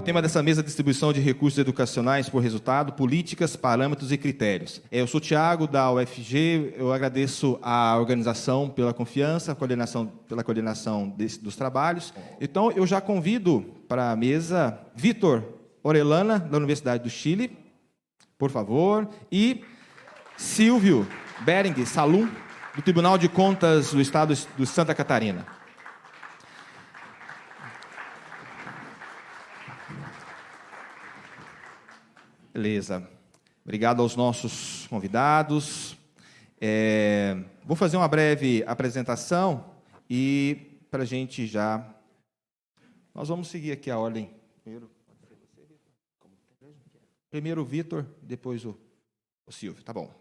O tema dessa mesa é distribuição de recursos educacionais por resultado, políticas, parâmetros e critérios. Eu sou o Thiago, da UFG, eu agradeço à organização pela confiança, pela coordenação dos trabalhos. Então, eu já convido para a mesa Vitor Orellana, da Universidade do Chile, por favor, e Silvio Bering Salum, do Tribunal de Contas do Estado de Santa Catarina. Beleza. Obrigado aos nossos convidados. Vou fazer uma breve apresentação e para a gente já... Nós vamos seguir aqui a ordem. Primeiro o Vitor, depois o Silvio. Tá bom.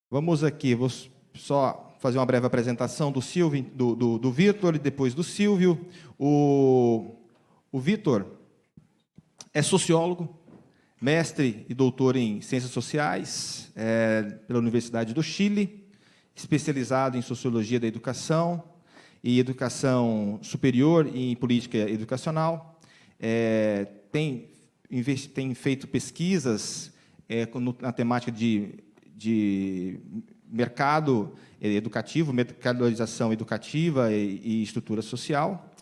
Vamos aqui, vou só fazer uma breve apresentação do Silvio, do Vitor e depois do Silvio. O Vitor é sociólogo, mestre e doutor em Ciências Sociais pela Universidade do Chile, especializado em Sociologia da Educação e Educação Superior e em Política Educacional. Tem feito pesquisas na temática de mercado educativo, mercadorização educativa e estrutura social.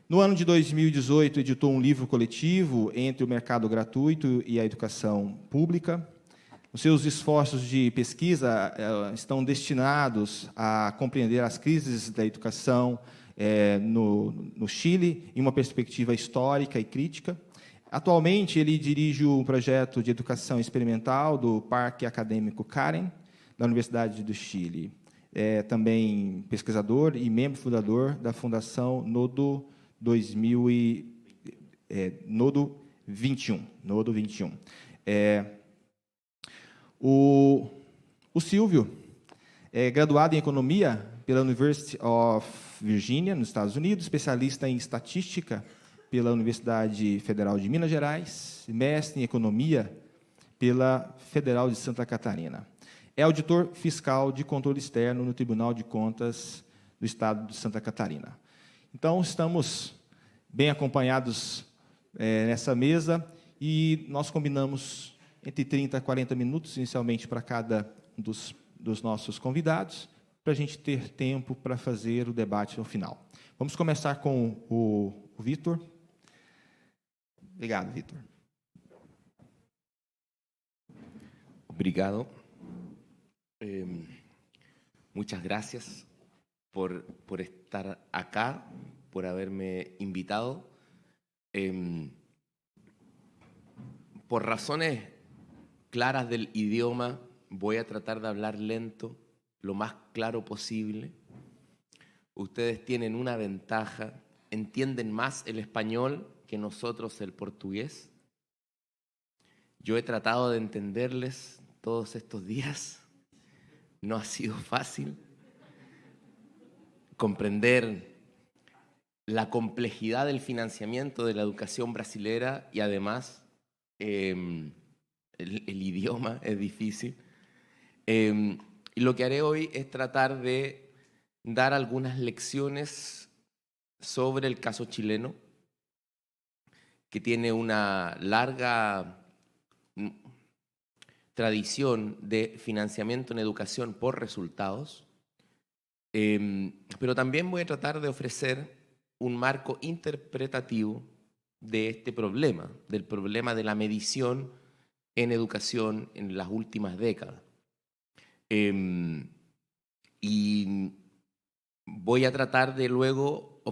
No ano de 2018, editou um livro coletivo entre o mercado gratuito e a educação pública. Os seus esforços de pesquisa estão destinados a compreender as crises da educação no Chile, em uma perspectiva histórica e crítica. Atualmente, ele dirige um projeto de educação experimental do Parque Acadêmico Karen, da Universidade do Chile. É também pesquisador e membro fundador da Fundação Nodo 21. O Silvio é graduado em Economia pela University of Virginia, nos Estados Unidos, especialista em Estatística pela Universidade Federal de Minas Gerais, mestre em Economia pela Federal de Santa Catarina. É auditor fiscal de controle externo no Tribunal de Contas do Estado de Santa Catarina. Então, estamos bem acompanhados nessa mesa e nós combinamos entre 30 a 40 minutos, inicialmente, para cada um dos nossos convidados, para a gente ter tempo para fazer o debate no final. Vamos começar com o Vitor. Obrigado, Vitor. Obrigado. Muchas gracias por estar acá, por haberme invitado. Por razones claras del idioma, voy a tratar de hablar lento, lo más claro posible. Ustedes tienen una ventaja, entienden más el español que nosotros el portugués. Yo he tratado de entenderles todos estos días. No ha sido fácil comprender la complejidad del financiamiento de la educación brasilera y además el idioma es difícil. Y lo que haré hoy es tratar de dar algunas lecciones sobre el caso chileno, que tiene una larga tradición de financiamiento en educación por resultados, pero también voy a tratar de ofrecer un marco interpretativo de este problema, del problema de la medición en educación en las últimas décadas. Y voy a tratar de luego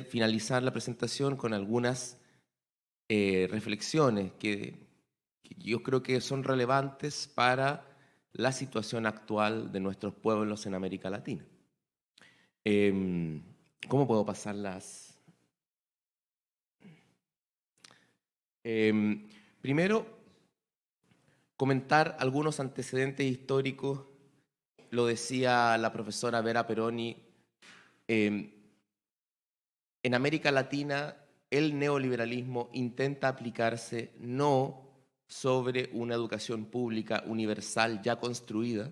finalizar la presentación con algunas reflexiones que yo creo que son relevantes para la situación actual de nuestros pueblos en América Latina. ¿Cómo puedo pasarlas? Primero, comentar algunos antecedentes históricos. Lo decía la profesora Vera Peroni. En América Latina, el neoliberalismo intenta aplicarse no sobre una educación pública universal ya construida,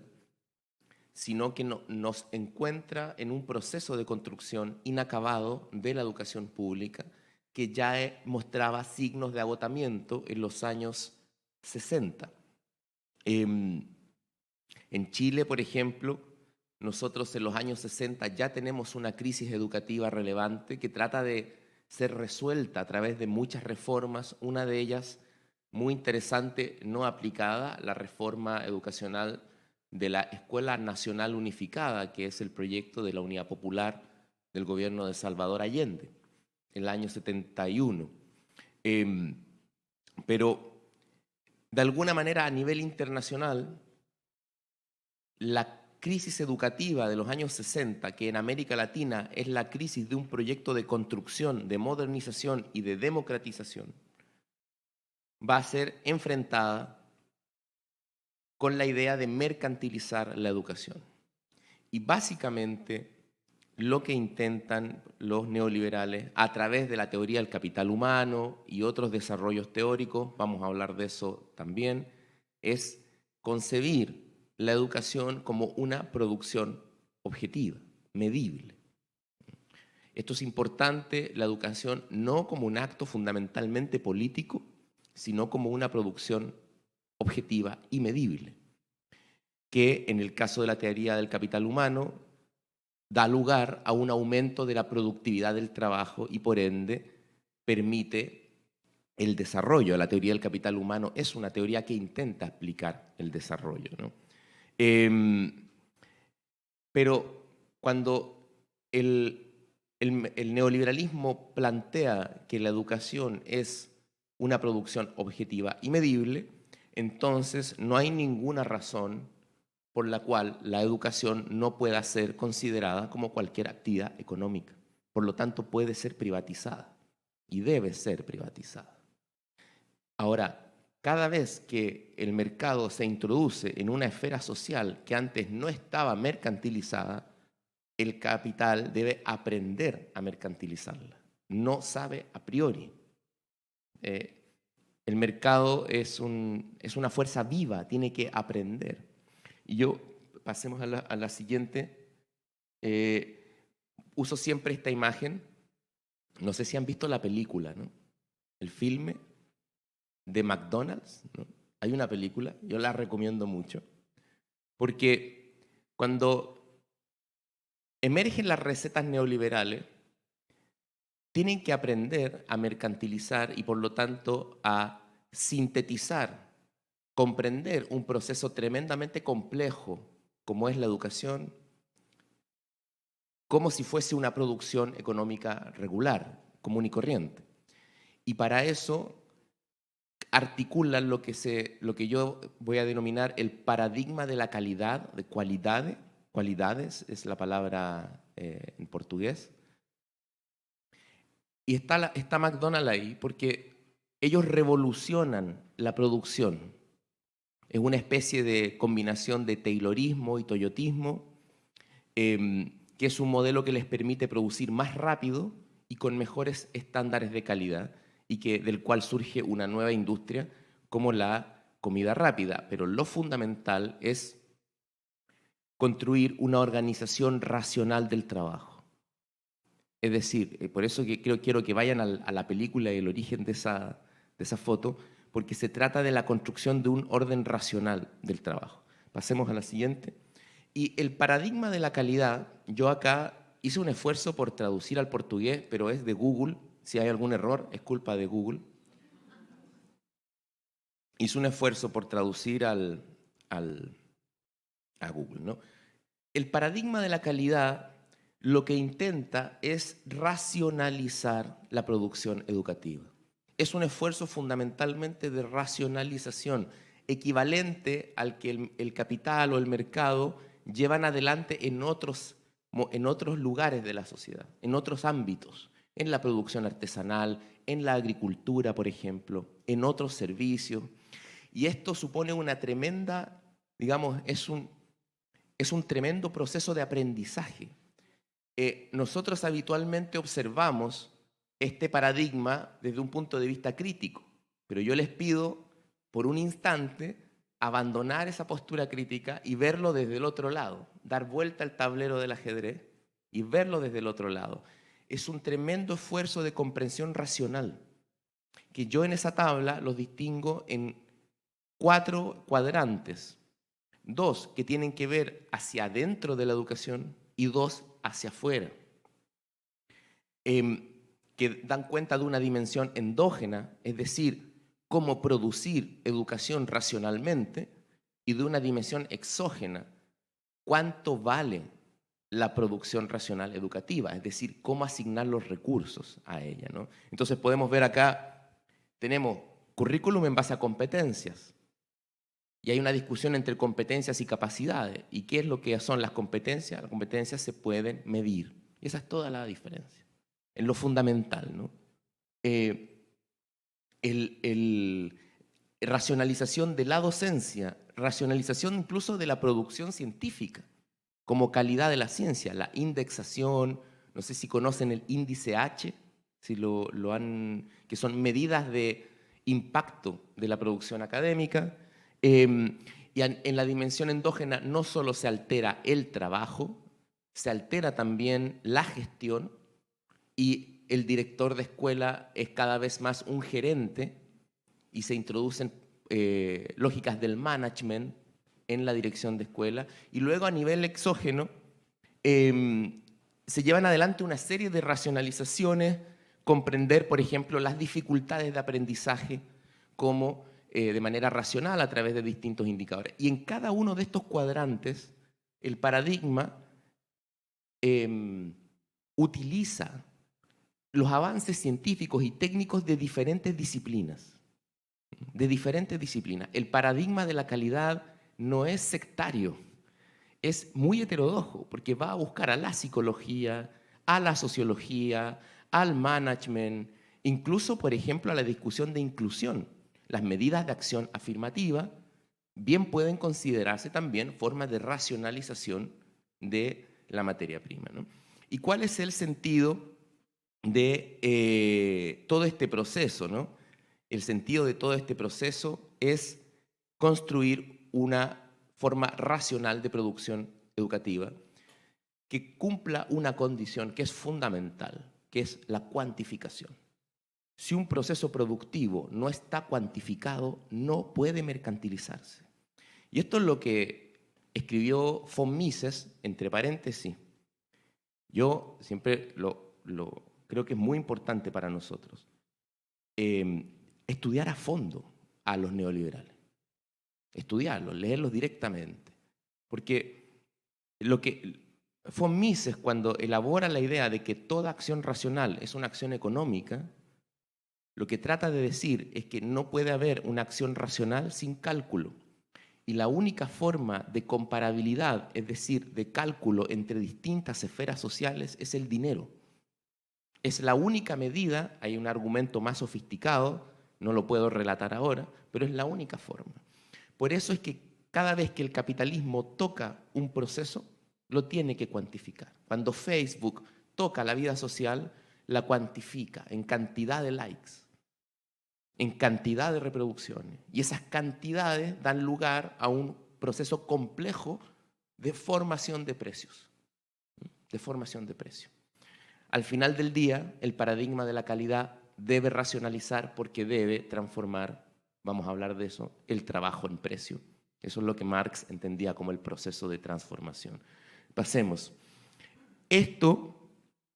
sino que nos encuentra en un proceso de construcción inacabado de la educación pública que ya mostraba signos de agotamiento en los años 60. En Chile, por ejemplo, nosotros en los años 60 ya tenemos una crisis educativa relevante que trata de ser resuelta a través de muchas reformas, una de ellas muy interesante, no aplicada, la reforma educacional de la Escuela Nacional Unificada, que es el proyecto de la Unidad Popular del gobierno de Salvador Allende, en el año 71. Pero de alguna manera a nivel internacional, la crisis educativa de los años 60, que en América Latina es la crisis de un proyecto de construcción, de modernización y de democratización, va a ser enfrentada con la idea de mercantilizar la educación. Y básicamente lo que intentan los neoliberales a través de la teoría del capital humano y otros desarrollos teóricos, vamos a hablar de eso también, es concebir la educación como una producción objetiva, medible. Esto es importante, la educación no como un acto fundamentalmente político, sino como una producción objetiva y medible, que en el caso de la teoría del capital humano da lugar a un aumento de la productividad del trabajo y por ende permite el desarrollo. La teoría del capital humano es una teoría que intenta explicar el desarrollo, ¿no? Pero cuando el neoliberalismo plantea que la educación es una producción objetiva y medible, entonces no hay ninguna razón por la cual la educación no pueda ser considerada como cualquier actividad económica. Por lo tanto, puede ser privatizada y debe ser privatizada. Ahora, cada vez que el mercado se introduce en una esfera social que antes no estaba mercantilizada, el capital debe aprender a mercantilizarla. No sabe a priori. El mercado es una fuerza viva, tiene que aprender. Y yo, pasemos a la siguiente, uso siempre esta imagen, no sé si han visto la película, ¿no? El filme de McDonald's, ¿no? Hay una película, yo la recomiendo mucho, porque cuando emergen las recetas neoliberales, tienen que aprender a mercantilizar y por lo tanto a sintetizar, comprender un proceso tremendamente complejo como es la educación, como si fuese una producción económica regular, común y corriente. Y para eso articulan lo que yo voy a denominar el paradigma de la calidad, de cualidades es la palabra en portugués. Y está McDonald's ahí porque ellos revolucionan la producción. Es una especie de combinación de taylorismo y toyotismo, que es un modelo que les permite producir más rápido y con mejores estándares de calidad, y del cual surge una nueva industria como la comida rápida. Pero lo fundamental es construir una organización racional del trabajo. Es decir, por eso que quiero que vayan a la película y el origen de esa foto, porque se trata de la construcción de un orden racional del trabajo. Pasemos a la siguiente. Y el paradigma de la calidad, yo acá hice un esfuerzo por traducir al portugués, pero es de Google. Si hay algún error, es culpa de Google. Hice un esfuerzo por traducir a Google, ¿no? El paradigma de la calidad lo que intenta es racionalizar la producción educativa. Es un esfuerzo fundamentalmente de racionalización, equivalente al que el capital o el mercado llevan adelante en otros lugares de la sociedad, en otros ámbitos, en la producción artesanal, en la agricultura, por ejemplo, en otros servicios. Y esto supone una tremenda, digamos, es un tremendo proceso de aprendizaje. Nosotros habitualmente observamos este paradigma desde un punto de vista crítico, pero yo les pido por un instante abandonar esa postura crítica y verlo desde el otro lado, dar vuelta al tablero del ajedrez y verlo desde el otro lado. Es un tremendo esfuerzo de comprensión racional, que yo en esa tabla los distingo en 4 cuadrantes. 2 que tienen que ver hacia adentro de la educación y 2 hacia afuera, que dan cuenta de una dimensión endógena, es decir, cómo producir educación racionalmente, y de una dimensión exógena, cuánto vale la producción racional educativa, es decir, cómo asignar los recursos a ella, ¿no? Entonces podemos ver acá, tenemos currículum en base a competencias, y hay una discusión entre competencias y capacidades. ¿Y qué es lo que son las competencias? Las competencias se pueden medir, y esa es toda la diferencia, en lo fundamental, ¿no? Racionalización de la docencia, racionalización incluso de la producción científica, como calidad de la ciencia, la indexación, no sé si conocen el índice H, si lo han, que son medidas de impacto de la producción académica. Y en la dimensión endógena no solo se altera el trabajo, se altera también la gestión, y el director de escuela es cada vez más un gerente, y se introducen lógicas del management en la dirección de escuela. Y luego a nivel exógeno se llevan adelante una serie de racionalizaciones, comprender, por ejemplo, las dificultades de aprendizaje como de manera racional a través de distintos indicadores. Y en cada uno de estos cuadrantes el paradigma utiliza los avances científicos y técnicos de diferentes disciplinas. El paradigma de la calidad no es sectario, es muy heterodoxo, porque va a buscar a la psicología, a la sociología, al management, incluso, por ejemplo, a la discusión de inclusión. Las medidas de acción afirmativa bien pueden considerarse también formas de racionalización de la materia prima, ¿no? ¿Y cuál es el sentido de todo este proceso, ¿no? El sentido de todo este proceso es construir una forma racional de producción educativa que cumpla una condición que es fundamental, que es la cuantificación. Si un proceso productivo no está cuantificado, no puede mercantilizarse. Y esto es lo que escribió von Mises, entre paréntesis. Yo siempre creo que es muy importante para nosotros estudiar a fondo a los neoliberales. Estudiarlos, leerlos directamente. Porque lo que von Mises, cuando elabora la idea de que toda acción racional es una acción económica, lo que trata de decir es que no puede haber una acción racional sin cálculo. Y la única forma de comparabilidad, es decir, de cálculo entre distintas esferas sociales, es el dinero. Es la única medida, hay un argumento más sofisticado, no lo puedo relatar ahora, pero es la única forma. Por eso es que cada vez que el capitalismo toca un proceso, lo tiene que cuantificar. Cuando Facebook toca la vida social, la cuantifica en cantidad de likes, en cantidad de reproducciones. Y esas cantidades dan lugar a un proceso complejo de formación de precios. De formación de precios. Al final del día, el paradigma de la calidad debe racionalizar porque debe transformar, vamos a hablar de eso, el trabajo en precio. Eso es lo que Marx entendía como el proceso de transformación. Pasemos. Esto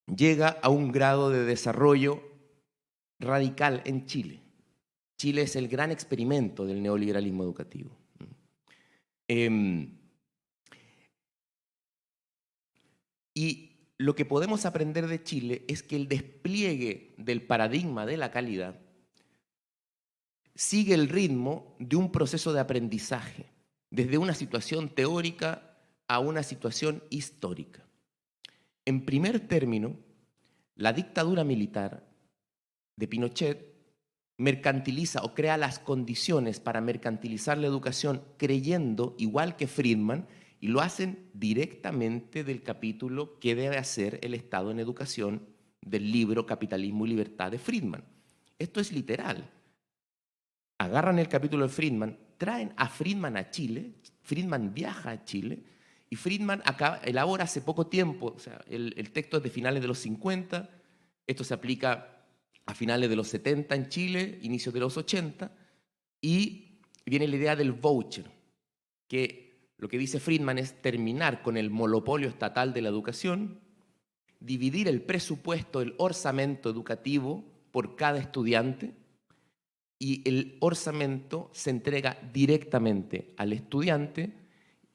llega a un grado de desarrollo radical en Chile. Chile es el gran experimento del neoliberalismo educativo. Y lo que podemos aprender de Chile es que el despliegue del paradigma de la calidad sigue el ritmo de un proceso de aprendizaje, desde una situación teórica a una situación histórica. En primer término, la dictadura militar de Pinochet mercantiliza o crea las condiciones para mercantilizar la educación creyendo, igual que Friedman, y lo hacen directamente del capítulo ¿Qué debe hacer el Estado en educación? Del libro Capitalismo y Libertad de Friedman. Esto es literal. Agarran el capítulo de Friedman, traen a Friedman a Chile, Friedman viaja a Chile, y Friedman elabora hace poco tiempo, o sea, el texto es de finales de los 50, esto se aplica a finales de los 70 en Chile, inicios de los 80, y viene la idea del voucher, que lo que dice Friedman es terminar con el monopolio estatal de la educación, dividir el presupuesto, el orçamento educativo por cada estudiante, y el orçamento se entrega directamente al estudiante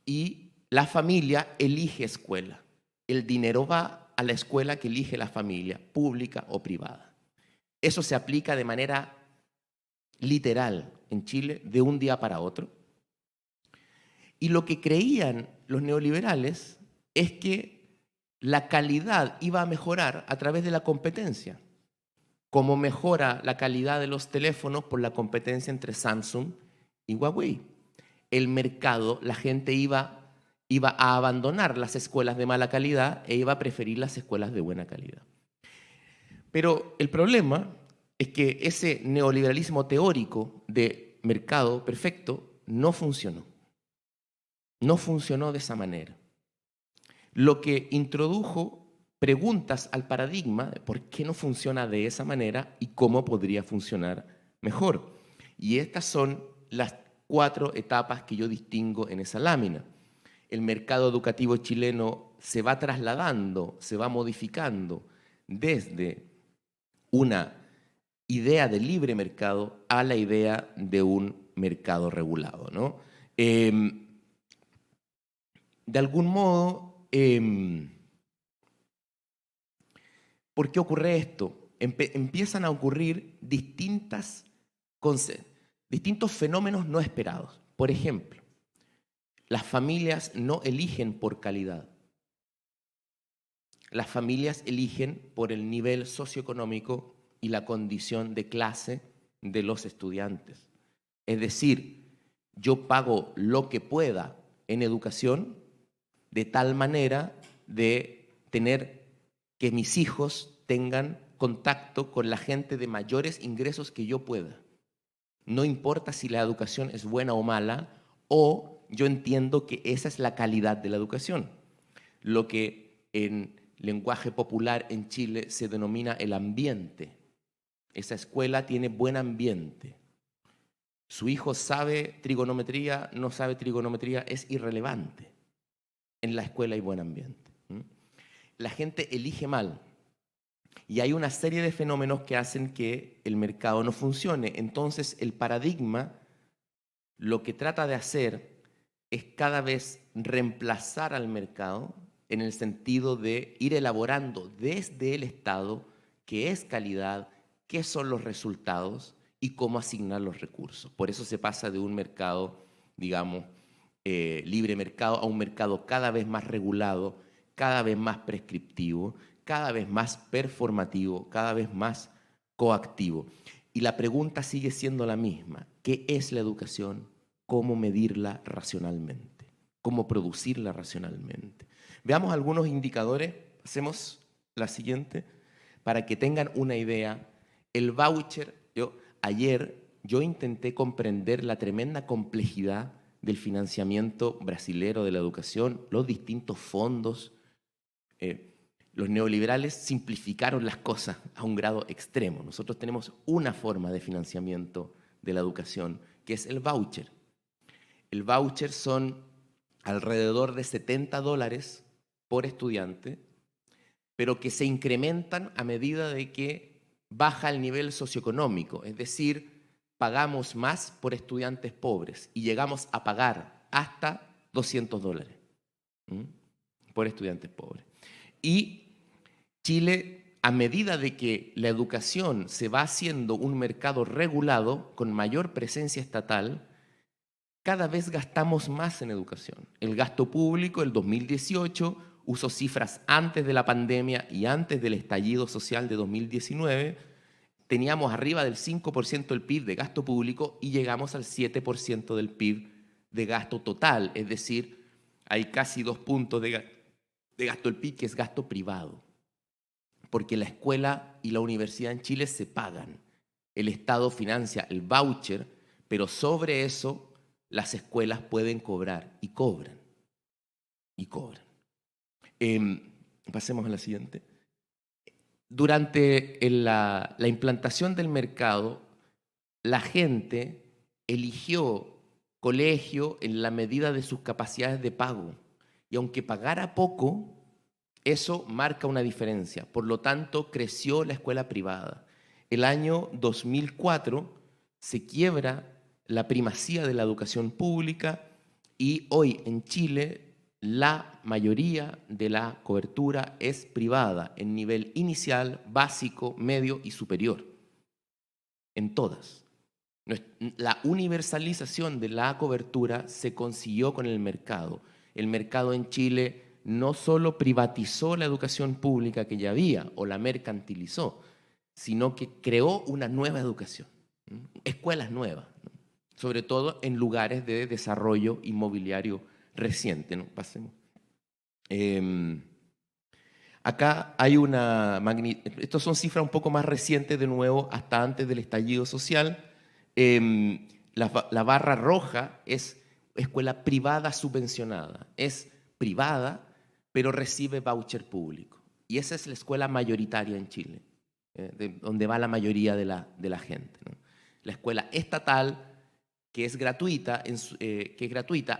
y la familia elige escuela. El dinero va a la escuela que elige la familia, pública o privada. Eso se aplica de manera literal en Chile de un día para otro. Y lo que creían los neoliberales es que la calidad iba a mejorar a través de la competencia. Como mejora la calidad de los teléfonos por la competencia entre Samsung y Huawei. El mercado, la gente iba a abandonar las escuelas de mala calidad e iba a preferir las escuelas de buena calidad. Pero el problema es que ese neoliberalismo teórico de mercado perfecto no funcionó. No funcionó de esa manera. Lo que introdujo preguntas al paradigma de por qué no funciona de esa manera y cómo podría funcionar mejor. Y estas son las 4 etapas que yo distingo en esa lámina. El mercado educativo chileno se va trasladando, se va modificando desde una idea de libre mercado a la idea de un mercado regulado, ¿no? De algún modo, ¿por qué ocurre esto? Empiezan a ocurrir distintos fenómenos no esperados. Por ejemplo, las familias no eligen por calidad. Las familias eligen por el nivel socioeconómico y la condición de clase de los estudiantes. Es decir, yo pago lo que pueda en educación de tal manera de tener que mis hijos tengan contacto con la gente de mayores ingresos que yo pueda. No importa si la educación es buena o mala, o yo entiendo que esa es la calidad de la educación. Lo que en lenguaje popular en Chile se denomina el ambiente. Esa escuela tiene buen ambiente. Su hijo sabe trigonometría, no sabe trigonometría, es irrelevante. En la escuela hay buen ambiente. La gente elige mal. Y hay una serie de fenómenos que hacen que el mercado no funcione. Entonces, el paradigma lo que trata de hacer es cada vez reemplazar al mercado en el sentido de ir elaborando desde el Estado qué es calidad, qué son los resultados y cómo asignar los recursos. Por eso se pasa de un mercado, digamos, libre mercado a un mercado cada vez más regulado, cada vez más prescriptivo, cada vez más performativo, cada vez más coactivo. Y la pregunta sigue siendo la misma. ¿Qué es la educación? ¿Cómo medirla racionalmente? ¿Cómo producirla racionalmente? Veamos algunos indicadores. Hacemos la siguiente para que tengan una idea. El voucher, ayer yo intenté comprender la tremenda complejidad del financiamiento brasilero de la educación, los distintos fondos. Los neoliberales simplificaron las cosas a un grado extremo. Nosotros tenemos una forma de financiamiento de la educación, que es el voucher. El voucher son alrededor de $70 por estudiante, pero que se incrementan a medida de que baja el nivel socioeconómico, es decir, pagamos más por estudiantes pobres y llegamos a pagar hasta $200 por estudiantes pobres. Y Chile, a medida de que la educación se va haciendo un mercado regulado con mayor presencia estatal, cada vez gastamos más en educación. El gasto público, el 2018, uso cifras antes de la pandemia y antes del estallido social de 2019, teníamos arriba del 5% del PIB de gasto público y llegamos al 7% del PIB de gasto total. Es decir, hay casi 2 puntos de gasto del PIB que es gasto privado. Porque la escuela y la universidad en Chile se pagan. El Estado financia el voucher, pero sobre eso las escuelas pueden cobrar, y cobran, y cobran. Pasemos a la siguiente. Durante la implantación del mercado, la gente eligió colegio en la medida de sus capacidades de pago. Y aunque pagara poco, eso marca una diferencia. Por lo tanto, creció la escuela privada. El año 2004 se quiebra la primacía de la educación pública y hoy en Chile la mayoría de la cobertura es privada en nivel inicial, básico, medio y superior. En todas. La universalización de la cobertura se consiguió con el mercado. El mercado en Chile no solo privatizó la educación pública que ya había o la mercantilizó, sino que creó una nueva educación, escuelas nuevas, sobre todo en lugares de desarrollo inmobiliario reciente, ¿no? Pasemos. Acá hay estas son cifras un poco más recientes, de nuevo, hasta antes del estallido social. La barra roja es escuela privada subvencionada. Es privada, pero recibe voucher público. Y esa es la escuela mayoritaria en Chile, donde va la mayoría de la gente, ¿no? La escuela estatal, que es gratuita,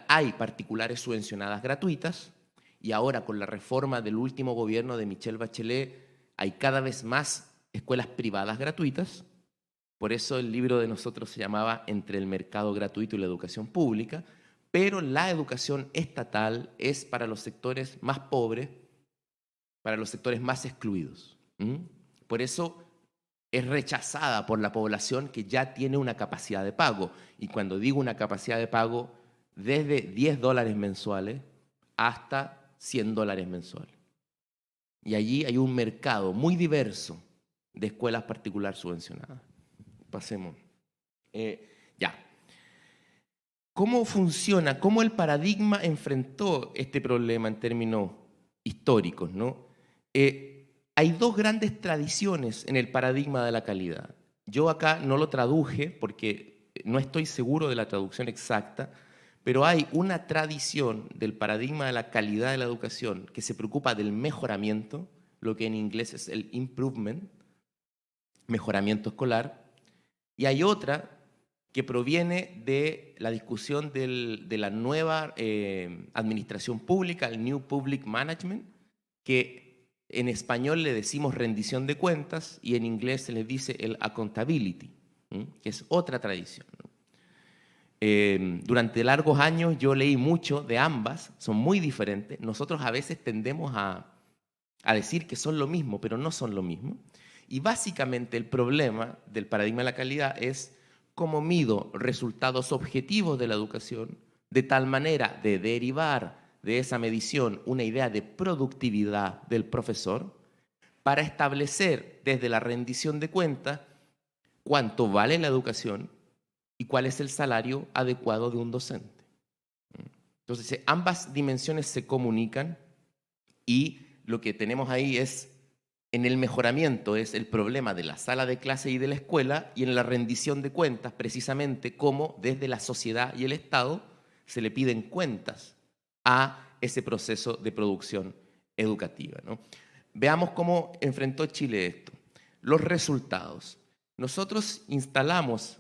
hay particulares subvencionadas gratuitas, y ahora con la reforma del último gobierno de Michelle Bachelet hay cada vez más escuelas privadas gratuitas. Por eso el libro de nosotros se llamaba Entre el mercado gratuito y la educación pública, pero la educación estatal es para los sectores más pobres, para los sectores más excluidos. Por eso es rechazada por la población que ya tiene una capacidad de pago. Y cuando digo una capacidad de pago, desde $10 mensuales hasta $100 mensuales. Y allí hay un mercado muy diverso de escuelas particulares subvencionadas. Pasemos. Ya. ¿Cómo funciona? ¿Cómo el paradigma enfrentó este problema en términos históricos, ¿no? Hay dos grandes tradiciones en el paradigma de la calidad. Yo acá no lo traduje porque no estoy seguro de la traducción exacta, pero hay una tradición del paradigma de la calidad de la educación que se preocupa del mejoramiento, lo que en inglés es el improvement, mejoramiento escolar, y hay otra que proviene de la discusión de la nueva administración pública, el New Public Management, que en español le decimos rendición de cuentas y en inglés se le dice el accountability, que es otra tradición, ¿no? Durante largos años yo leí mucho de ambas, son muy diferentes. Nosotros a veces tendemos a decir que son lo mismo, pero no son lo mismo. Y básicamente el problema del paradigma de la calidad es cómo mido resultados objetivos de la educación de tal manera de derivar de esa medición una idea de productividad del profesor para establecer desde la rendición de cuentas cuánto vale la educación y cuál es el salario adecuado de un docente. Entonces, ambas dimensiones se comunican y lo que tenemos ahí es, en el mejoramiento es el problema de la sala de clase y de la escuela, y en la rendición de cuentas precisamente cómo desde la sociedad y el Estado se le piden cuentas a ese proceso de producción educativa, ¿no? Veamos cómo enfrentó Chile esto. Los resultados. Nosotros instalamos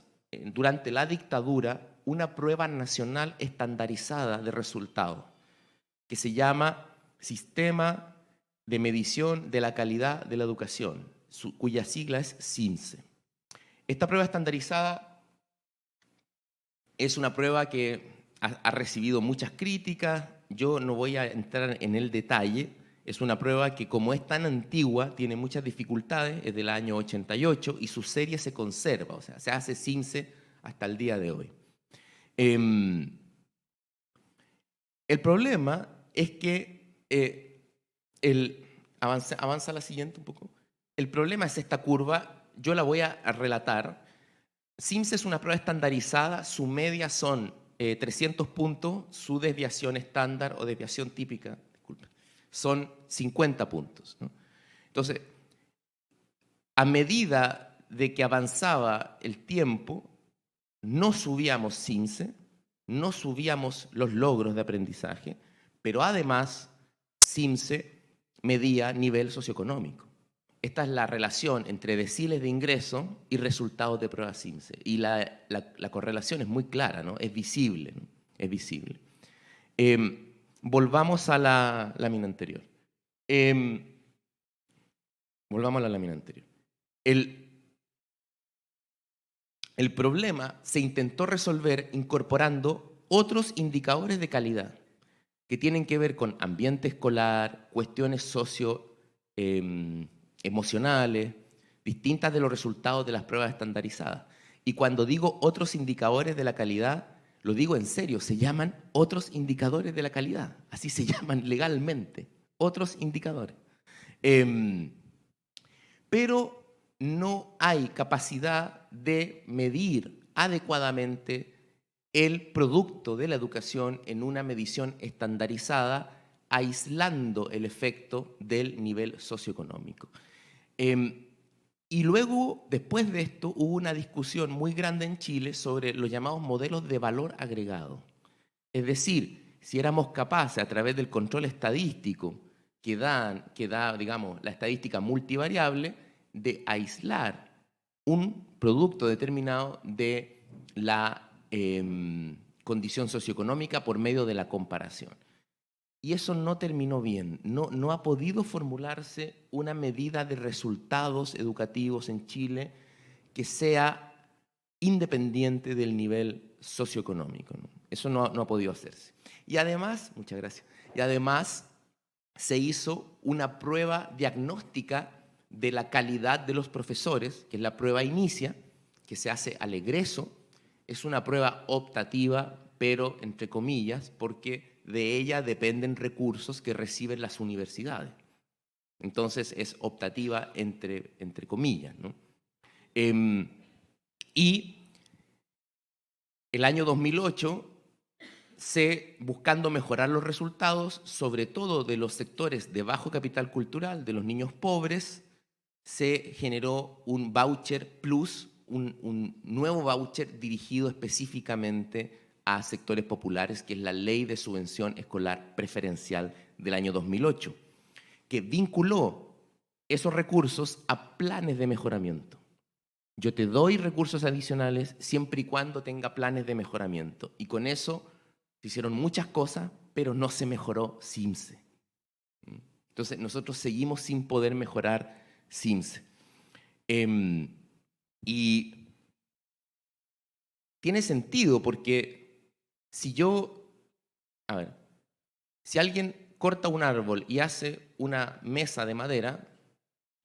durante la dictadura una prueba nacional estandarizada de resultados que se llama Sistema de Medición de la Calidad de la Educación, cuya sigla es SIMSE. Esta prueba estandarizada es una prueba que ha recibido muchas críticas. Yo no voy a entrar en el detalle. Es una prueba que, como es tan antigua, tiene muchas dificultades, es del año 88 y su serie se conserva, o sea, se hace SIMSE hasta el día de hoy. El problema es que, avanza la siguiente un poco. El problema es esta curva, yo la voy a relatar. SIMSE es una prueba estandarizada, su media son 300 puntos, su desviación estándar o desviación típica, son 50 puntos, ¿no? Entonces, a medida de que avanzaba el tiempo, no subíamos SIMSE, no subíamos los logros de aprendizaje, pero además CIMSE medía nivel socioeconómico. Esta es la relación entre deciles de ingreso y resultados de prueba CIMSE. Y la correlación es muy clara, ¿no? Es visible, ¿no? Es visible. Volvamos a la lámina anterior. Volvamos a la lámina anterior. El problema se intentó resolver incorporando otros indicadores de calidad que tienen que ver con ambiente escolar, cuestiones socioemocionales, distintas de los resultados de las pruebas estandarizadas. Y cuando digo otros indicadores de la calidad, lo digo en serio, se llaman otros indicadores de la calidad, así se llaman legalmente, otros indicadores. Pero no hay capacidad de medir adecuadamente el producto de la educación en una medición estandarizada, aislando el efecto del nivel socioeconómico. Y luego, después de esto, hubo una discusión muy grande en Chile sobre los llamados modelos de valor agregado. Es decir, si éramos capaces, a través del control estadístico que da, digamos, la estadística multivariable, de aislar un producto determinado de la condición socioeconómica por medio de la comparación. Y eso no terminó bien. No ha podido formularse una medida de resultados educativos en Chile que sea independiente del nivel socioeconómico, ¿no? Eso no ha podido hacerse. Y además, muchas gracias, y además se hizo una prueba diagnóstica de la calidad de los profesores, que es la prueba Inicia, que se hace al egreso. Es una prueba optativa, pero entre comillas, porque de ella dependen recursos que reciben las universidades. Entonces es optativa entre comillas, ¿no? Y el año 2008, buscando mejorar los resultados, sobre todo de los sectores de bajo capital cultural, de los niños pobres, se generó un voucher plus, un nuevo voucher dirigido específicamente a sectores populares, que es la Ley de Subvención Escolar Preferencial del año 2008, que vinculó esos recursos a planes de mejoramiento. Yo te doy recursos adicionales siempre y cuando tenga planes de mejoramiento. Y con eso se hicieron muchas cosas, pero no se mejoró CIMSE. Entonces nosotros seguimos sin poder mejorar CIMSE. Y tiene sentido porque si alguien corta un árbol y hace una mesa de madera,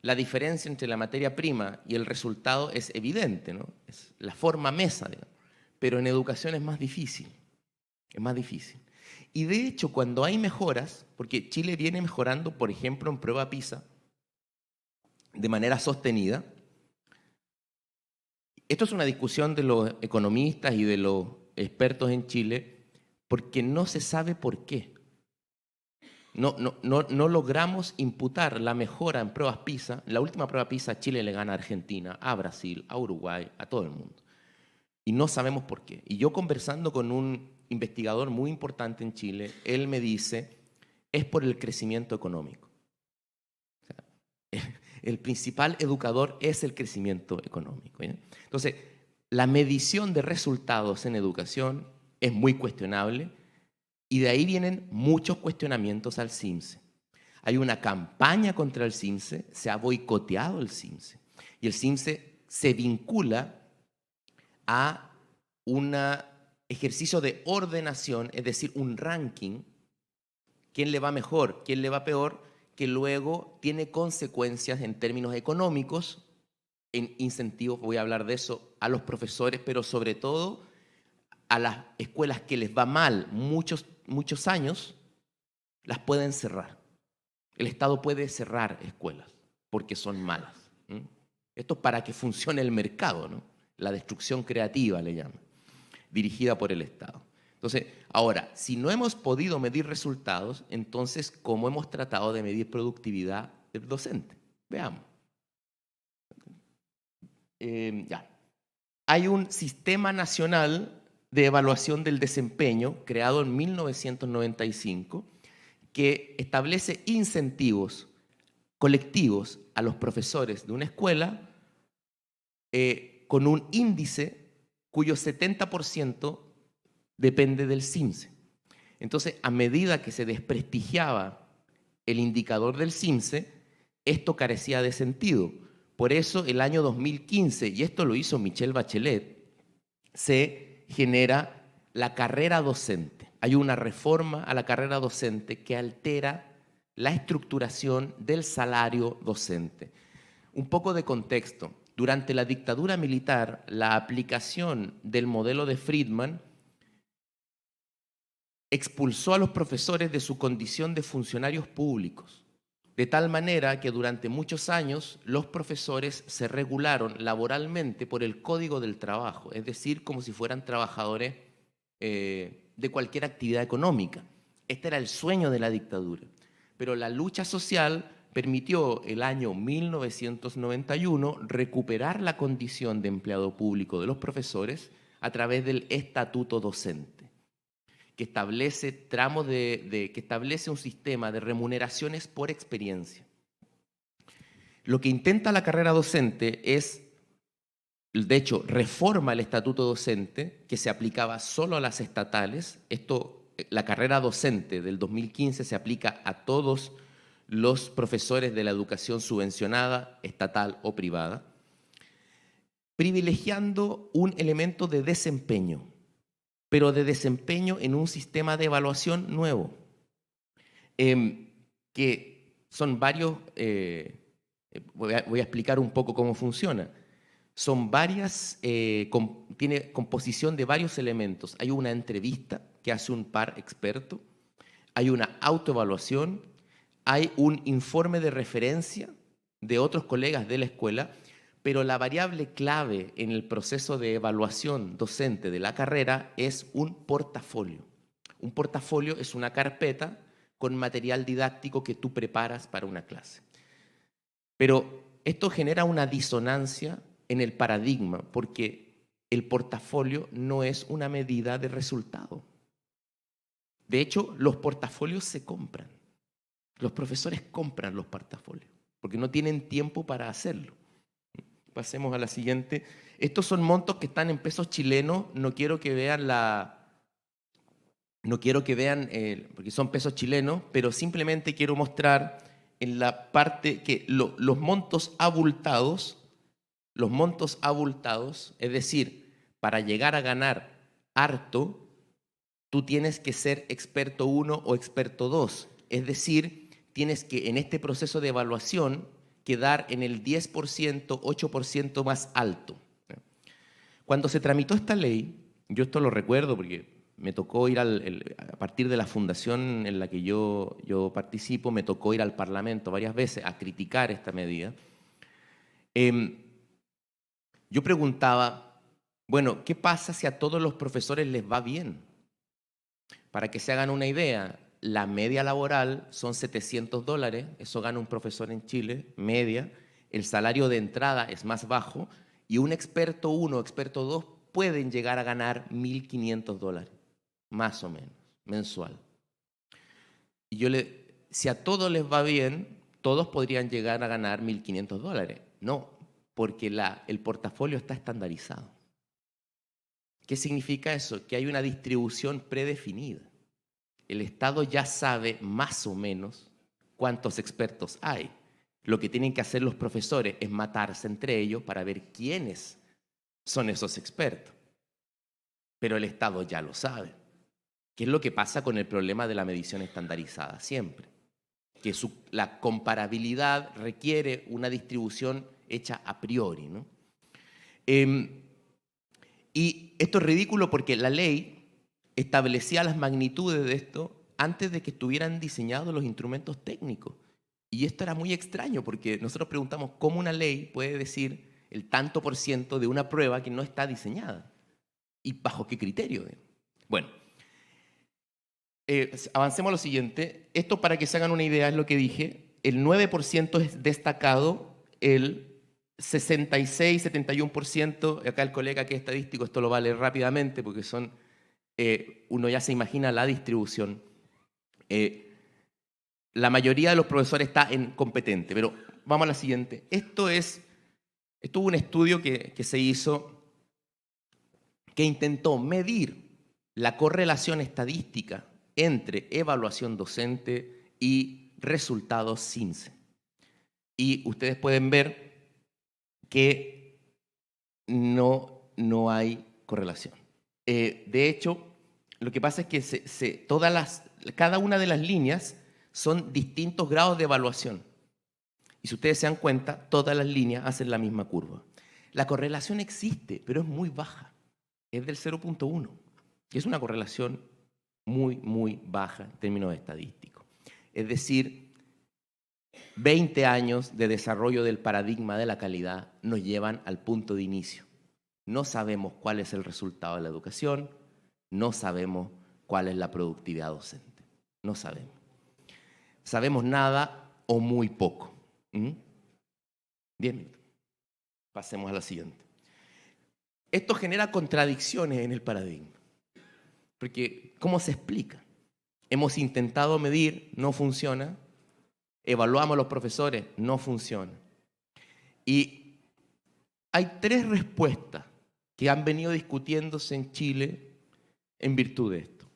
la diferencia entre la materia prima y el resultado es evidente, ¿no? Es la forma mesa, digamos. Pero en educación es más difícil. Es más difícil. Y de hecho, cuando hay mejoras, porque Chile viene mejorando, por ejemplo, en prueba PISA, de manera sostenida. Esto es una discusión de los economistas y de los expertos en Chile, porque no se sabe por qué. No logramos imputar la mejora en pruebas PISA. La última prueba PISA, Chile le gana a Argentina, a Brasil, a Uruguay, a todo el mundo. Y no sabemos por qué. Y yo conversando con un investigador muy importante en Chile, él me dice, es por el crecimiento económico. O sea, el principal educador es el crecimiento económico, ¿eh? Entonces, la medición de resultados en educación es muy cuestionable. Y de ahí vienen muchos cuestionamientos al CIMSE. Hay una campaña contra el CIMSE, se ha boicoteado el CIMSE. Y el CIMSE se vincula a un ejercicio de ordenación, es decir, un ranking, quién le va mejor, quién le va peor, que luego tiene consecuencias en términos económicos, en incentivos, voy a hablar de eso, a los profesores, pero sobre todo a las escuelas que les va mal muchos años, las pueden cerrar. El Estado puede cerrar escuelas porque son malas. Esto es para que funcione el mercado, ¿no? La destrucción creativa le llaman, dirigida por el Estado. Entonces, ahora, si no hemos podido medir resultados, entonces, ¿cómo hemos tratado de medir productividad del docente? Veamos. Ya. Hay un sistema nacional de evaluación del desempeño, creado en 1995, que establece incentivos colectivos a los profesores de una escuela con un índice cuyo 70% depende del CIMSE. Entonces, a medida que se desprestigiaba el indicador del CIMSE, esto carecía de sentido. Por eso, el año 2015, y esto lo hizo Michelle Bachelet, se genera la carrera docente. Hay una reforma a la carrera docente que altera la estructuración del salario docente. Un poco de contexto. Durante la dictadura militar, la aplicación del modelo de Friedman expulsó a los profesores de su condición de funcionarios públicos, de tal manera que durante muchos años los profesores se regularon laboralmente por el Código del Trabajo, es decir, como si fueran trabajadores de cualquier actividad económica. Este era el sueño de la dictadura. Pero la lucha social permitió el año 1991 recuperar la condición de empleado público de los profesores a través del Estatuto Docente, que establece que establece un sistema de remuneraciones por experiencia. Lo que intenta la carrera docente es, de hecho, reforma el Estatuto Docente, que se aplicaba solo a las estatales. La carrera docente del 2015 se aplica a todos los profesores de la educación subvencionada, estatal o privada, privilegiando un elemento de desempeño, pero de desempeño en un sistema de evaluación nuevo, que son varios, voy a explicar un poco cómo funciona. Son varias, tiene composición de varios elementos. Hay una entrevista que hace un par experto, hay una autoevaluación, hay un informe de referencia de otros colegas de la escuela, pero la variable clave en el proceso de evaluación docente de la carrera es un portafolio. Un portafolio es una carpeta con material didáctico que tú preparas para una clase. Pero esto genera una disonancia en el paradigma, porque el portafolio no es una medida de resultado. De hecho, los portafolios se compran. Los profesores compran los portafolios, porque no tienen tiempo para hacerlo. Pasemos a la siguiente. Estos son montos que están en pesos chilenos. No quiero que vean porque son pesos chilenos, pero simplemente quiero mostrar en la parte que los montos abultados, es decir, para llegar a ganar harto, tú tienes que ser experto 1 o experto 2. Es decir, tienes que en este proceso de evaluación quedar en el 10%, 8% más alto. Cuando se tramitó esta ley, yo esto lo recuerdo porque me tocó ir a partir de la fundación en la que yo participo, me tocó ir al Parlamento varias veces a criticar esta medida. Yo preguntaba, bueno, ¿qué pasa si a todos los profesores les va bien? Para que se hagan una idea, la media laboral son $700, eso gana un profesor en Chile, media. El salario de entrada es más bajo y un experto 1 o experto 2 pueden llegar a ganar $1.500, más o menos, mensual. Y si a todos les va bien, todos podrían llegar a ganar $1.500. No, porque el portafolio está estandarizado. ¿Qué significa eso? Que hay una distribución predefinida. El Estado ya sabe más o menos cuántos expertos hay. Lo que tienen que hacer los profesores es matarse entre ellos para ver quiénes son esos expertos. Pero el Estado ya lo sabe. ¿Qué es lo que pasa con el problema de la medición estandarizada? Siempre. Que la comparabilidad requiere una distribución hecha a priori, ¿no? Y esto es ridículo porque la ley establecía las magnitudes de esto antes de que estuvieran diseñados los instrumentos técnicos. Y esto era muy extraño porque nosotros preguntamos cómo una ley puede decir el tanto por ciento de una prueba que no está diseñada y bajo qué criterio. Bueno, avancemos a lo siguiente. Esto, para que se hagan una idea, es lo que dije. El 9% es destacado, el 66, 71%, acá el colega que es estadístico, esto lo va a leer rápidamente porque son uno ya se imagina la distribución. La mayoría de los profesores está en competente, pero vamos a la siguiente. Esto hubo un estudio que se hizo que intentó medir la correlación estadística entre evaluación docente y resultados CIMSE. Y ustedes pueden ver que no hay correlación. De hecho, lo que pasa es que cada una de las líneas son distintos grados de evaluación. Y si ustedes se dan cuenta, todas las líneas hacen la misma curva. La correlación existe, pero es muy baja. Es del 0.1. Y es una correlación muy, muy baja en términos estadísticos. Es decir, 20 años de desarrollo del paradigma de la calidad nos llevan al punto de inicio. No sabemos cuál es el resultado de la educación, no sabemos cuál es la productividad docente. No sabemos. Sabemos nada o muy poco. 10 minutos. Pasemos a la siguiente. Esto genera contradicciones en el paradigma. Porque, ¿cómo se explica? Hemos intentado medir, no funciona. Evaluamos a los profesores, no funciona. Y hay 3 respuestas que han venido discutiéndose en Chile en virtud de esto.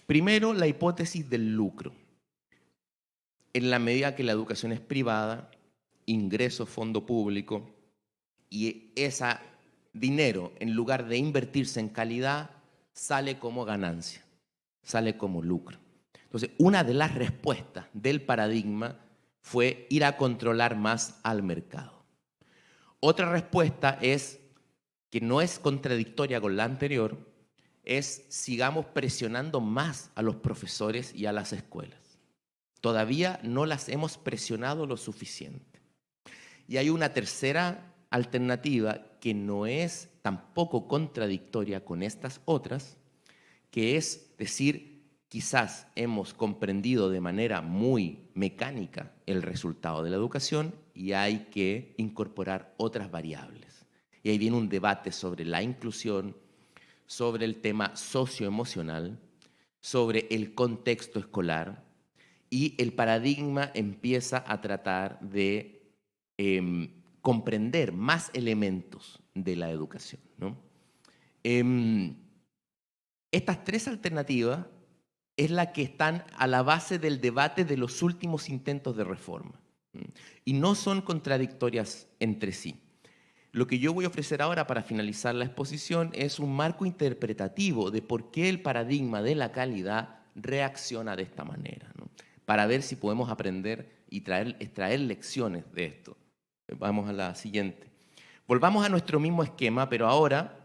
Primero, la hipótesis del lucro. En la medida que la educación es privada, ingreso fondo público, y ese dinero, en lugar de invertirse en calidad, sale como ganancia, sale como lucro. Entonces, una de las respuestas del paradigma fue ir a controlar más al mercado. Otra respuesta es, que no es contradictoria con la anterior, es sigamos presionando más a los profesores y a las escuelas. Todavía no las hemos presionado lo suficiente. Y hay una tercera alternativa que no es tampoco contradictoria con estas otras, que es decir, quizás hemos comprendido de manera muy mecánica el resultado de la educación y hay que incorporar otras variables. Y ahí viene un debate sobre la inclusión, sobre el tema socioemocional, sobre el contexto escolar, y el paradigma empieza a tratar de comprender más elementos de la educación, ¿no? Estas 3 alternativas es la que están a la base del debate de los últimos intentos de reforma. Y no son contradictorias entre sí. Lo que yo voy a ofrecer ahora para finalizar la exposición es un marco interpretativo de por qué el paradigma de la calidad reacciona de esta manera, ¿no? Para ver si podemos aprender y extraer lecciones de esto. Vamos a la siguiente. Volvamos a nuestro mismo esquema, pero ahora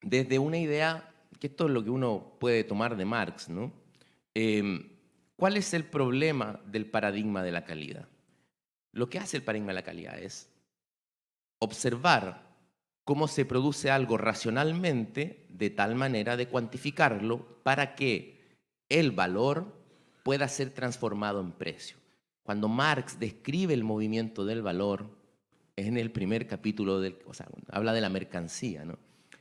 desde una idea, que esto es lo que uno puede tomar de Marx, ¿no? ¿Cuál es el problema del paradigma de la calidad? Lo que hace el paradigma de la calidad es observar cómo se produce algo racionalmente de tal manera de cuantificarlo para que el valor pueda ser transformado en precio. Cuando Marx describe el movimiento del valor, es en el primer capítulo, habla de la mercancía, ¿no?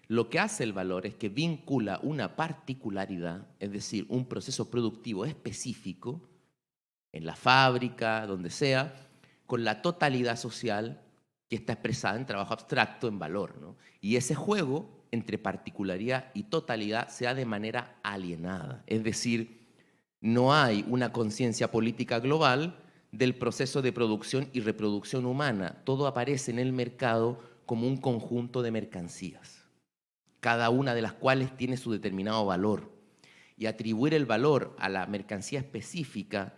Lo que hace el valor es que vincula una particularidad, es decir, un proceso productivo específico, en la fábrica, donde sea, con la totalidad social que está expresada en trabajo abstracto, en valor, ¿no? Y ese juego entre particularidad y totalidad se da de manera alienada, es decir, no hay una conciencia política global del proceso de producción y reproducción humana. Todo aparece en el mercado como un conjunto de mercancías, cada una de las cuales tiene su determinado valor. Y atribuir el valor a la mercancía específica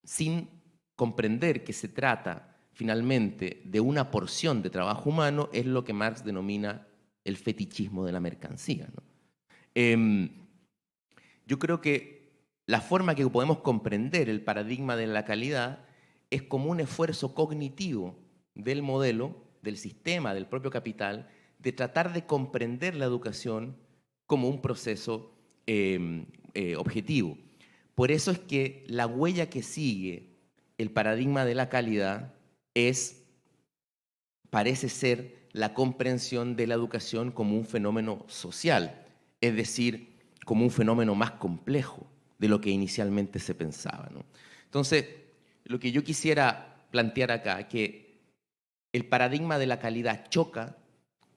sin comprender que se trata finalmente de una porción de trabajo humano es lo que Marx denomina el fetichismo de la mercancía, ¿no? Yo creo que la forma que podemos comprender el paradigma de la calidad es como un esfuerzo cognitivo del modelo, del sistema, del propio capital, de tratar de comprender la educación como un proceso objetivo. Por eso es que la huella que sigue el paradigma de la calidad parece ser la comprensión de la educación como un fenómeno social, es decir, como un fenómeno más complejo de lo que inicialmente se pensaba, ¿no? Entonces, lo que yo quisiera plantear acá es que el paradigma de la calidad choca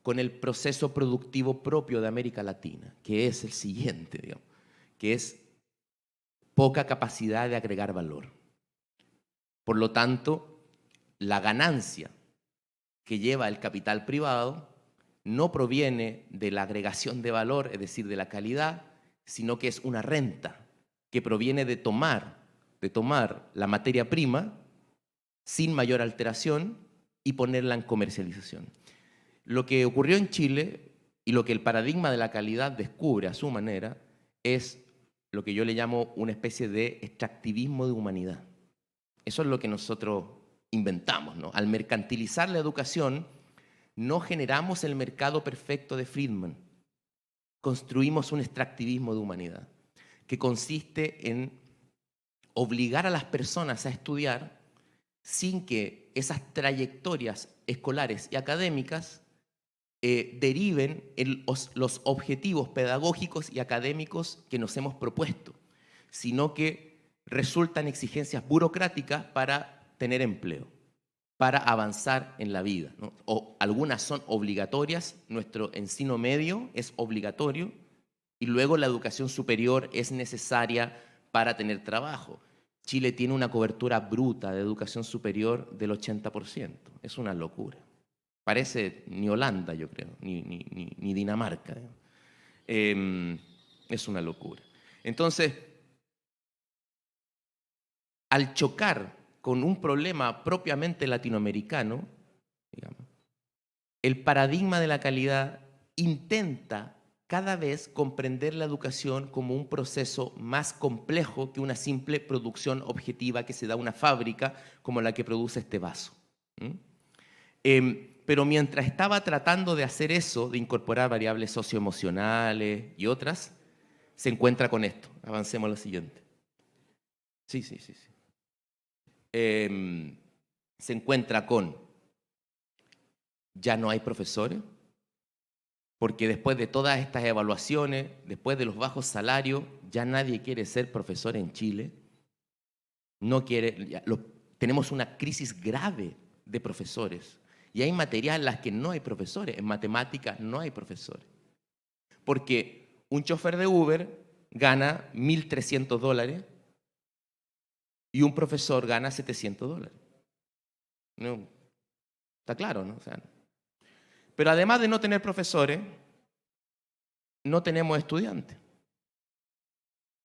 con el proceso productivo propio de América Latina, que es el siguiente, digamos, que es poca capacidad de agregar valor. Por lo tanto, la ganancia que lleva el capital privado no proviene de la agregación de valor, es decir, de la calidad, sino que es una renta que proviene de tomar la materia prima sin mayor alteración y ponerla en comercialización. Lo que ocurrió en Chile y lo que el paradigma de la calidad descubre a su manera es lo que yo le llamo una especie de extractivismo de humanidad. Eso es lo que nosotros inventamos, ¿no? Al mercantilizar la educación, no generamos el mercado perfecto de Friedman. Construimos un extractivismo de humanidad que consiste en obligar a las personas a estudiar sin que esas trayectorias escolares y académicas deriven en los objetivos pedagógicos y académicos que nos hemos propuesto, sino que resultan exigencias burocráticas para tener empleo, para avanzar en la vida, ¿no? O algunas son obligatorias, nuestro ensino medio es obligatorio y luego la educación superior es necesaria para tener trabajo. Chile tiene una cobertura bruta de educación superior del 80%. Es una locura. Parece ni Holanda, yo creo, ni Dinamarca. Es una locura. Entonces, al chocar con un problema propiamente latinoamericano, digamos, el paradigma de la calidad intenta cada vez comprender la educación como un proceso más complejo que una simple producción objetiva que se da a una fábrica como la que produce este vaso. Pero mientras estaba tratando de hacer eso, de incorporar variables socioemocionales y otras, se encuentra con esto. Avancemos a lo siguiente. Sí. Se encuentra con, ya no hay profesores, porque después de todas estas evaluaciones, después de los bajos salarios, ya nadie quiere ser profesor en Chile. No quiere, tenemos una crisis grave de profesores. Y hay materias en las que no hay profesores. En matemáticas no hay profesores. Porque un chofer de Uber gana $1.300 y un profesor gana $700. No, está claro, ¿no? O sea, pero además de no tener profesores, no tenemos estudiantes.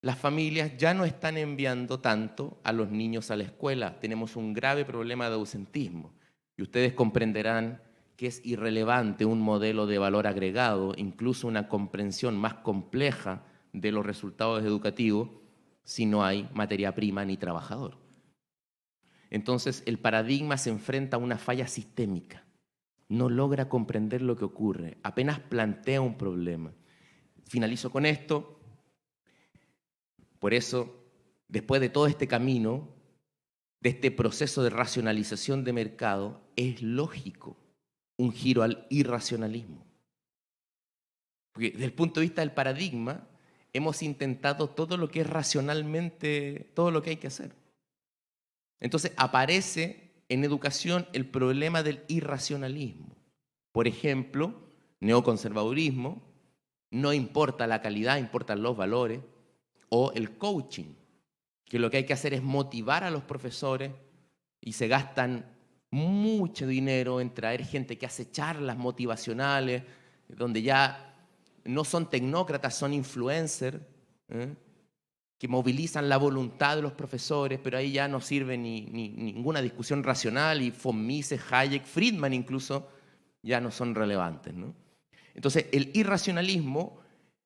Las familias ya no están enviando tanto a los niños a la escuela. Tenemos un grave problema de ausentismo. Y ustedes comprenderán que es irrelevante un modelo de valor agregado, incluso una comprensión más compleja de los resultados educativos, si no hay materia prima ni trabajador. Entonces, el paradigma se enfrenta a una falla sistémica. No logra comprender lo que ocurre, apenas plantea un problema. Finalizo con esto. Por eso, después de todo este camino, de este proceso de racionalización de mercado, es lógico un giro al irracionalismo. Porque desde el punto de vista del paradigma, hemos intentado todo lo que es racionalmente, todo lo que hay que hacer. Entonces aparece en educación el problema del irracionalismo. Por ejemplo, neoconservadurismo, no importa la calidad, importan los valores, o el coaching, que lo que hay que hacer es motivar a los profesores y se gastan mucho dinero en traer gente que hace charlas motivacionales, donde ya no son tecnócratas, son influencers, que movilizan la voluntad de los profesores, pero ahí ya no sirve ninguna discusión racional y von Mises, Hayek, Friedman incluso ya no son relevantes, ¿no? Entonces, el irracionalismo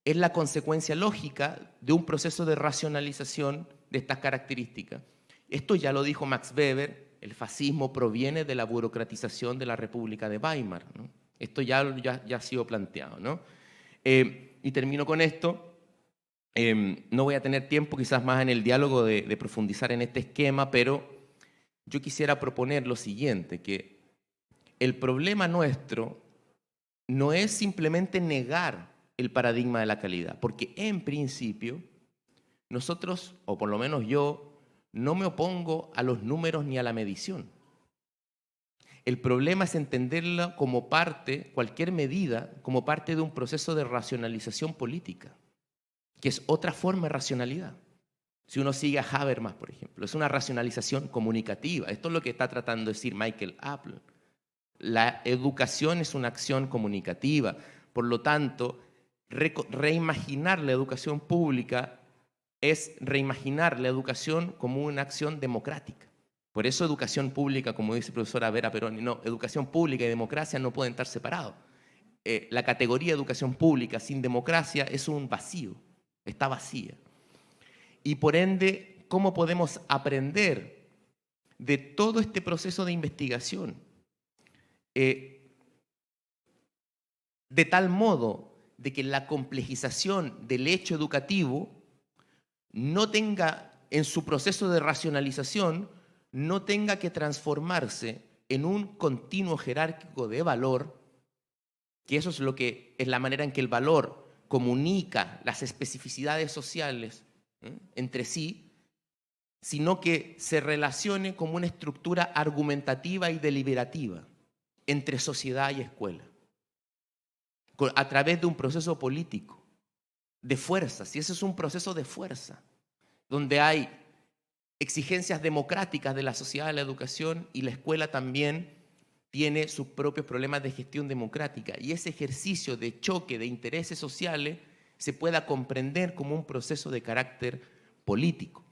es la consecuencia lógica de un proceso de racionalización de estas características. Esto ya lo dijo Max Weber, el fascismo proviene de la burocratización de la República de Weimar, ¿no? Esto ya ha sido planteado, ¿no? Y termino con esto. No voy a tener tiempo quizás más en el diálogo de profundizar en este esquema, pero yo quisiera proponer lo siguiente, que el problema nuestro no es simplemente negar el paradigma de la calidad, porque en principio nosotros, o por lo menos yo, no me opongo a los números ni a la medición. El problema es entenderla como parte, cualquier medida, como parte de un proceso de racionalización política, que es otra forma de racionalidad. Si uno sigue a Habermas, por ejemplo, es una racionalización comunicativa. Esto es lo que está tratando de decir Michael Apple. La educación es una acción comunicativa. Por lo tanto, reimaginar la educación pública es reimaginar la educación como una acción democrática. Por eso educación pública, como dice la profesora Vera Peroni, no, educación pública y democracia no pueden estar separados. La categoría de educación pública sin democracia es un vacío, está vacía. Y por ende, ¿cómo podemos aprender de todo este proceso de investigación? De tal modo de que la complejización del hecho educativo no tenga, en su proceso de racionalización, no tenga que transformarse en un continuo jerárquico de valor, que eso es lo que es la manera en que el valor comunica las especificidades sociales entre sí, sino que se relacione como una estructura argumentativa y deliberativa entre sociedad y escuela, a través de un proceso político, de fuerzas, y ese es un proceso de fuerza, donde hay exigencias democráticas de la sociedad de la educación y la escuela también tiene sus propios problemas de gestión democrática, y ese ejercicio de choque de intereses sociales se pueda comprender como un proceso de carácter político.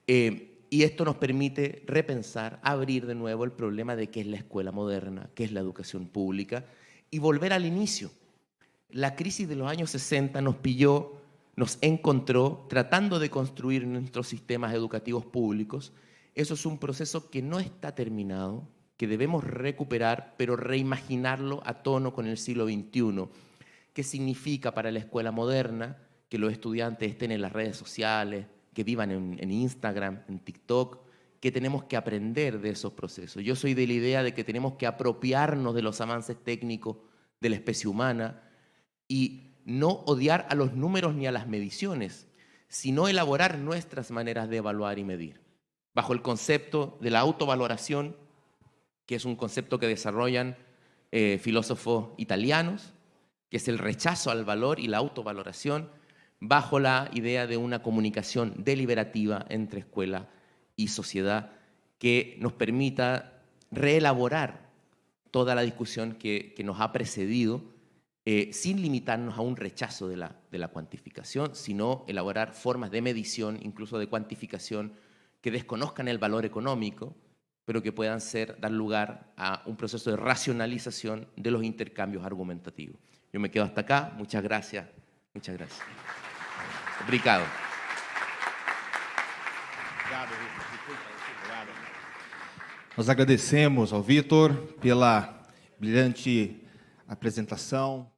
Y esto nos permite repensar, abrir de nuevo el problema de qué es la escuela moderna, qué es la educación pública, y volver al inicio. La crisis de los años 60 nos pilló, nos encontró tratando de construir nuestros sistemas educativos públicos. Eso es un proceso que no está terminado, que debemos recuperar, pero reimaginarlo a tono con el siglo XXI. ¿Qué significa para la escuela moderna que los estudiantes estén en las redes sociales, que vivan en Instagram, en TikTok? ¿Qué tenemos que aprender de esos procesos? Yo soy de la idea de que tenemos que apropiarnos de los avances técnicos de la especie humana y no odiar a los números ni a las mediciones, sino elaborar nuestras maneras de evaluar y medir, bajo el concepto de la autovaloración, que es un concepto que desarrollan filósofos italianos, que es el rechazo al valor y la autovaloración, bajo la idea de una comunicación deliberativa entre escuela y sociedad que nos permita reelaborar toda la discusión que nos ha precedido, sin limitarnos a un rechazo de la cuantificación, sino elaborar formas de medición, incluso de cuantificación, que desconozcan el valor económico, pero que puedan dar lugar a un proceso de racionalización de los intercambios argumentativos. Yo me quedo hasta acá. Muchas gracias. Muchas gracias. Obrigado. Nós agradecemos ao Vitor pela brilhante apresentação.